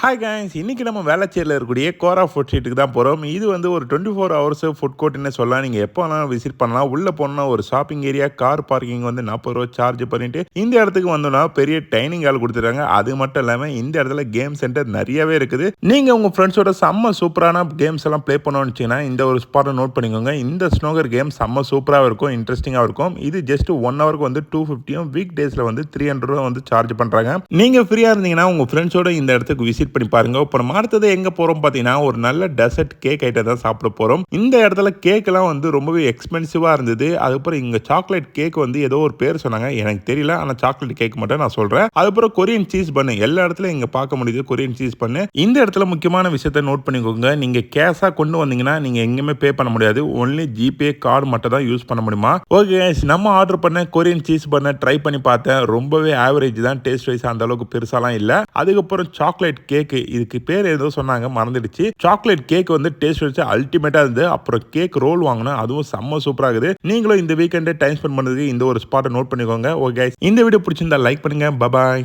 Hi guys, இன்னைக்கு நம்ம வேளச்சேரியில் இருக்கக்கூடிய கோரா ஃபுட் ஸ்ட்ரீட்டுக்கு தான் போகிறோம். இது வந்து ஒரு 24 ஹவர்ஸ் ஃபுட் கோர்ட்னு சொல்லலாம். நீங்கள் எப்போ வேணாலும் விசிட் பண்ணலாம். உள்ளே போனால் ஒரு ஷாப்பிங் ஏரியா, கார் பார்க்கிங் வந்து 40 ரூபா சார்ஜ் பண்ணிட்டு இந்த இடத்துக்கு வந்தோம்னா பெரிய டைனிங் ஹால் கொடுத்துருக்காங்க. அது மட்டும் இல்லாமல் இந்த இடத்துல கேம் சென்டர் நிறையவே இருக்குது. நீங்கள் உங்கள் ஃப்ரெண்ட்ஸோட செம்ம சூப்பரான கேம்ஸ் எல்லாம் ப்ளே பண்ணணும்னு வச்சிங்கன்னா இந்த ஒரு ஸ்பாட்டை நோட் பண்ணிக்கோங்க. இந்த ஸ்னோகர் கேம் செம்ம சூப்பராக இருக்கும், இன்ட்ரெஸ்டிங்காக இருக்கும். இது ஜஸ்ட் 1 ஹவருக்கு வந்து 250, வீக் டேஸில் வந்து 300 ரூபா வந்து சார்ஜ் பண்ணுறாங்க. நீங்கள் ஃப்ரீயாக இருந்தீங்கன்னா உங்கள் ஃப்ரெண்ட்ஸோட இந்த இடத்துக்கு விசிட் பண்ணி பாருங்க. இப்போ நம்ம அடுத்தது எங்க போறோம் பார்த்தீங்கன்னா ஒரு நல்ல டெசர்ட் கேக் ஐட்டம் தான் சாப்பிட போறோம். இந்த இடத்துல கேக் எல்லாம் வந்து ரொம்பவே எக்ஸ்பென்சிவா இருந்தது. அதுக்கப்புறம் இங்க சாக்லேட் கேக் வந்து ஏதோ ஒரு பேர் சொன்னாங்க, எனக்கு தெரியல. ஆனா சாக்லேட் கேக் மட்டும் நான் சொல்றேன். அதுக்கப்புறம் கொரியன் சீஸ் பண்ணு எல்லா இடத்துலயும் இங்க பார்க்க முடியுது. கொரியன் சீஸ் பண்ணு. இந்த இடத்துல முக்கியமான விஷயத்தை நோட் பண்ணிக்கோங்க. நீங்க கேஷா கொண்டு வந்தீங்கன்னா நீங்க எங்கேயுமே பே பண்ண முடியாது. ஒன்லி ஜிபே கார்டு மட்டும் தான் யூஸ் பண்ண முடியுமா. ஓகே, நம்ம ஆர்டர் பண்ண கொரியன் சீஸ் பண்ண ட்ரை பண்ணி பார்த்தேன். ரொம்பவே ஆவரேஜ் தான், டேஸ்ட் வைஸ் அந்த அளவுக்கு பெருசாலாம் இல்ல. அதுக்கப்புறம் சாக்லேட் கேக், இதுக்கு பேர் ஏதோ சொன்னாங்க, மறந்துடுச்சு. சாக்லேட் கேக் வந்து டேஸ்ட் வச்சு அல்டிமேட்டா இருந்து. அப்புறம் கேக் ரோல் வாங்கினா அதுவும் செம்ம சூப்பரா இருக்குது. நீங்களும் இந்த வீக்கெண்டே டைம் ஸ்பெண்ட் பண்ணதுக்கு இந்த ஒரு ஸ்பாட்டை நோட் பண்ணிக்கோங்க. ஓகே, இந்த வீடியோ பிடிச்சிருந்தா லைக் பண்ணுங்க. பாய்.